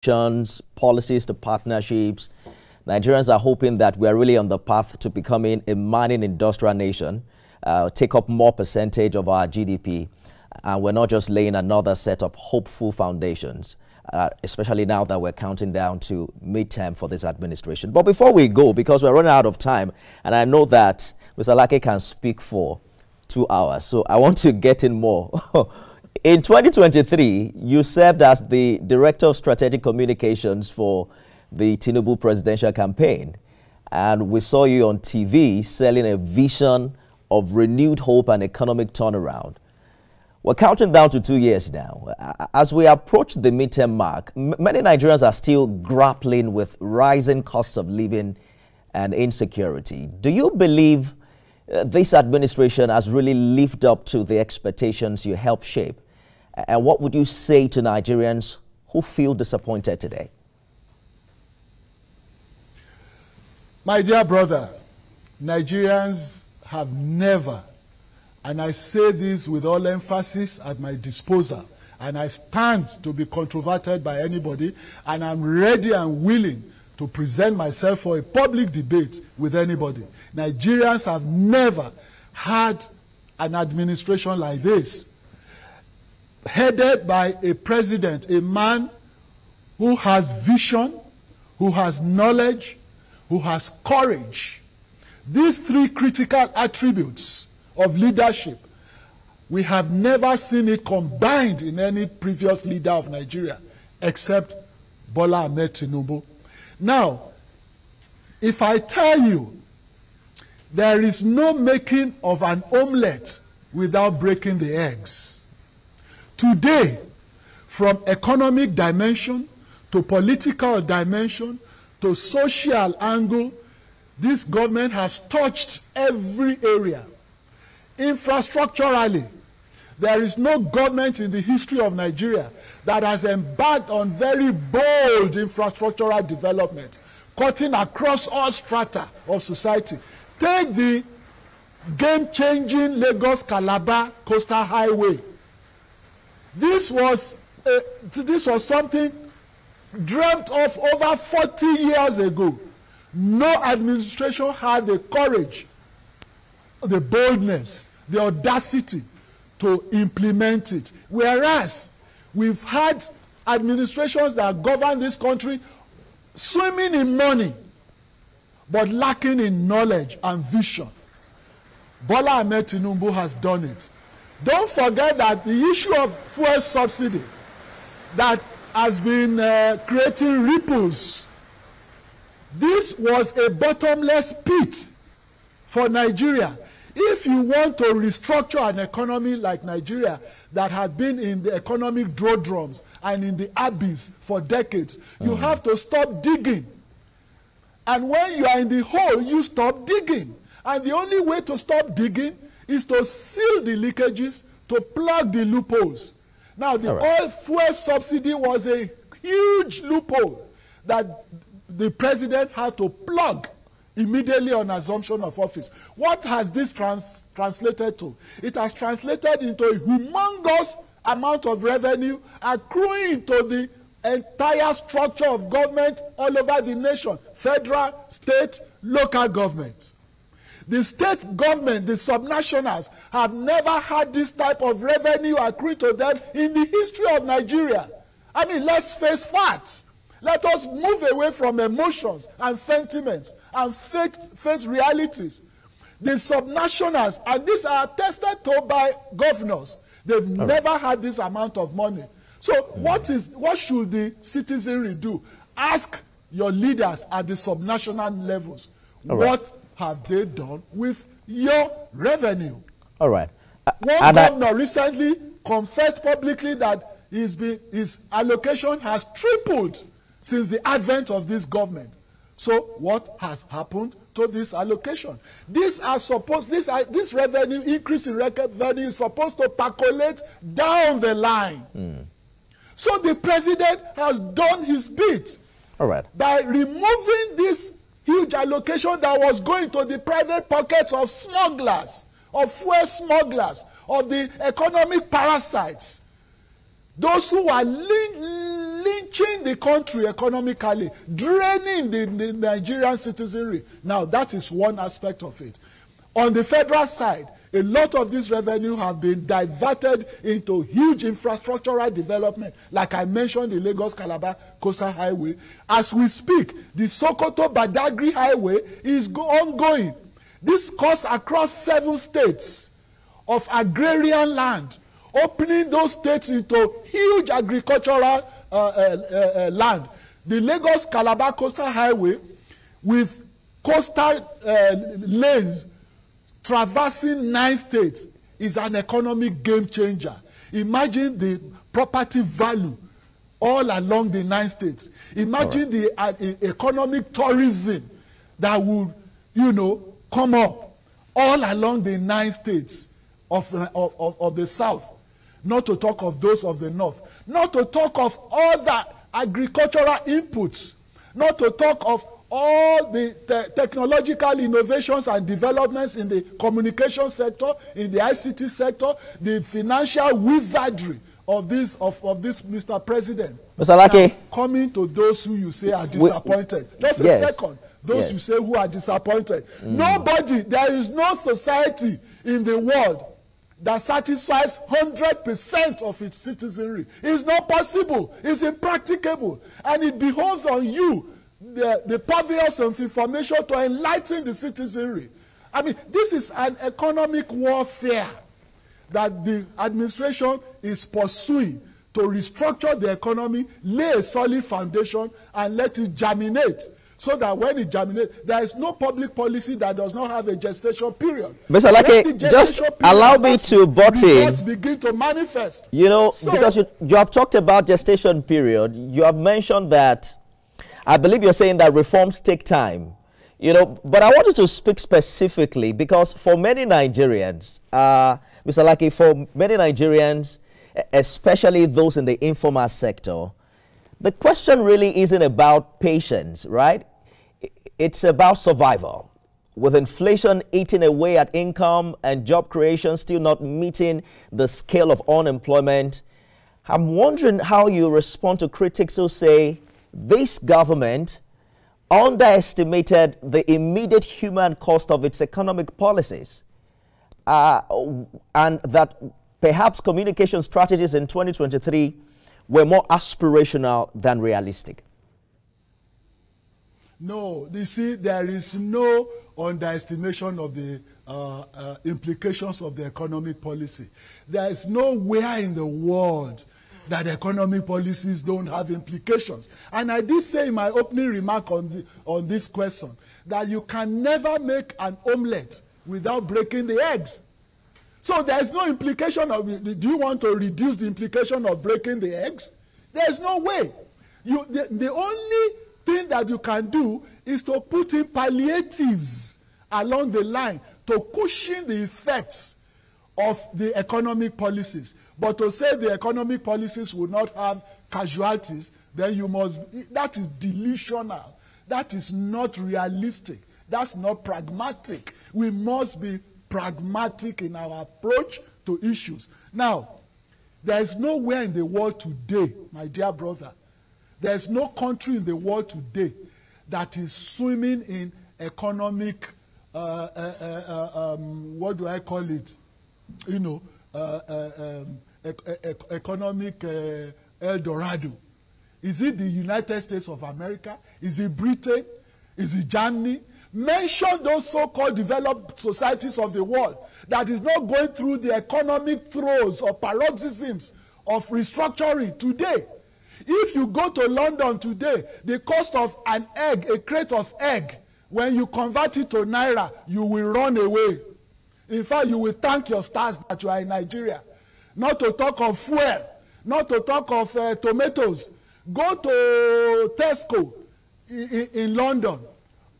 policies to partnerships. Nigerians are hoping that we are really on the path to becoming a mining industrial nation, take up more percentage of our GDP, and we're not just laying another set of hopeful foundations, especially now that we're counting down to midterm for this administration. But before we go, because we're running out of time, and I know that Mr. Alake can speak for 2 hours, so I want to get in more. In 2023, you served as the Director of Strategic Communications for the Tinubu presidential campaign. And we saw you on TV selling a vision of renewed hope and economic turnaround. We're counting down to 2 years now. As we approach the midterm mark, many Nigerians are still grappling with rising costs of living and insecurity. Do you believe this administration has really lived up to the expectations you helped shape? And what would you say to Nigerians who feel disappointed today? My dear brother, Nigerians have never, and I say this with all emphasis at my disposal, and I stand to be controverted by anybody, and I'm ready and willing to present myself for a public debate with anybody. Nigerians have never had an administration like this, headed by a president, a man who has vision, who has knowledge, who has courage. These three critical attributes of leadership, we have never seen it combined in any previous leader of Nigeria, except Bola Ahmed Tinubu. Now, if I tell you there is no making of an omelette without breaking the eggs, today, from economic dimension to political dimension to social angle, this government has touched every area. Infrastructurally, there is no government in the history of Nigeria that has embarked on very bold infrastructural development, cutting across all strata of society. Take the game-changing Lagos-Calabar Coastal Highway. This was something dreamt of over 40 years ago. No administration had the courage, the boldness, the audacity to implement it. Whereas we've had administrations that govern this country swimming in money, but lacking in knowledge and vision. Bola Ahmed Tinubu has done it. Don't forget that the issue of fuel subsidy that has been creating ripples, this was a bottomless pit for Nigeria. If you want to restructure an economy like Nigeria that had been in the economic doldrums and in the abyss for decades, you have to stop digging. And when you are in the hole, you stop digging. And the only way to stop digging is to seal the leakages, to plug the loopholes. Now, the oil fuel subsidy was a huge loophole that the president had to plug immediately on assumption of office. What has this translated to? It has translated into a humongous amount of revenue accruing to the entire structure of government all over the nation, federal, state, local governments. The state government, the subnationals, have never had this type of revenue accrued to them in the history of Nigeria. I mean, let's face facts. Let us move away from emotions and sentiments and face realities. The subnationals, and these are attested to by governors, they've never had this amount of money. So what should the citizenry do? Ask your leaders at the subnational levels. What have they done with your revenue? All right. One governor recently confessed publicly that his allocation has tripled since the advent of this government. So what has happened to this allocation? This revenue, increase in revenue is supposed to percolate down the line. So the president has done his bit by removing this huge allocation that was going to the private pockets of smugglers, of fuel smugglers, of the economic parasites, those who are linked pinching the country economically, draining the Nigerian citizenry. Now, that is one aspect of it. On the federal side, a lot of this revenue have been diverted into huge infrastructural development. Like I mentioned, the Lagos-Calabar Coastal Highway. As we speak, the Sokoto-Badagry Highway is ongoing. This cuts across 7 states of agrarian land, opening those states into huge agricultural land. The Lagos-Calabar Coastal Highway, with coastal lanes traversing 9 states, is an economic game changer. Imagine the property value all along the 9 states. Imagine the economic tourism that will, come up all along the 9 states of the South. Not to talk of those of the North. Not to talk of other agricultural inputs. Not to talk of all the technological innovations and developments in the communication sector, in the ICT sector, the financial wizardry of this Mr. President. Mr. Alake, coming to those who you say are disappointed. Just a second. Those you say who are disappointed. Nobody, there is no society in the world that satisfies 100% of its citizenry. It's not possible. It's impracticable. And it behoves on you, the purveyors of information, to enlighten the citizenry. I mean, this is an economic warfare that the administration is pursuing to restructure the economy, lay a solid foundation, and let it germinate. So that when it germinates, there is no public policy that does not have a gestation period. Mr. Alake, just allow me to butt in. Results begin to manifest. Because you have talked about gestation period, you have mentioned that, I believe you're saying that reforms take time. But I want you to speak specifically, because for many Nigerians, Mr. Alake, for many Nigerians, especially those in the informal sector, the question really isn't about patience, right? It's about survival. With inflation eating away at income and job creation still not meeting the scale of unemployment, I'm wondering how you respond to critics who say this government underestimated the immediate human cost of its economic policies, and that perhaps communication strategies in 2023 were more aspirational than realistic. No, you see, there is no underestimation of the implications of the economic policy. There is nowhere in the world that economic policies don't have implications. And I did say in my opening remark on this question that you can never make an omelette without breaking the eggs. So there's no implication of, do you want to reduce the implication of breaking the eggs? There's no way. The only thing that you can do is to put in palliatives along the line to cushion the effects of the economic policies. But to say the economic policies will not have casualties, then you must, that is delusional. That is not realistic. That's not pragmatic. We must be pragmatic in our approach to issues. Now, there is nowhere in the world today, my dear brother, there is no country in the world today that is swimming in economic, what do I call it? Economic El Dorado. Is it the United States of America? Is it Britain? Is it Germany? Mention those so-called developed societies of the world that is not going through the economic throes or paroxysms of restructuring today. If you go to London today, the cost of an egg, a crate of egg, when you convert it to naira, you will run away. In fact, you will thank your stars that you are in Nigeria. Not to talk of fuel, not to talk of tomatoes. Go to Tesco in London.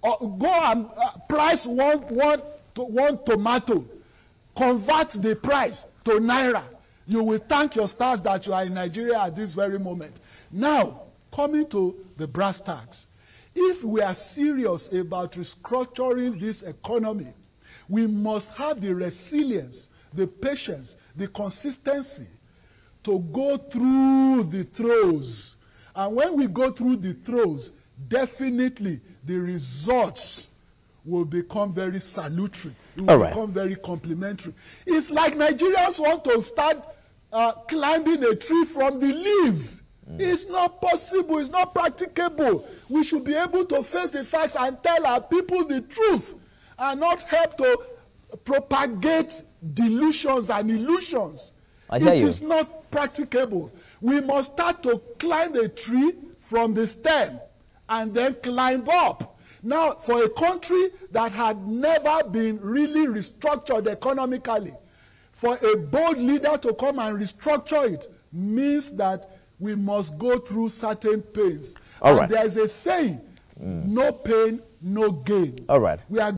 Go and price one tomato. Convert the price to naira. You will thank your stars that you are in Nigeria at this very moment. Now, coming to the brass tacks. If we are serious about restructuring this economy, we must have the resilience, the patience, the consistency to go through the throes And when we go through the throes, definitely the results will become very salutary. It will become very complimentary. It's like Nigerians want to start climbing a tree from the leaves. It's not possible. It's not practicable. We should be able to face the facts and tell our people the truth and not help to propagate delusions and illusions. It is not practicable. We must start to climb the tree from the stem and then climb up. Now, for a country that had never been really restructured economically, for a bold leader to come and restructure it means that we must go through certain pains. And there's a saying, no pain, no gain. All right. We are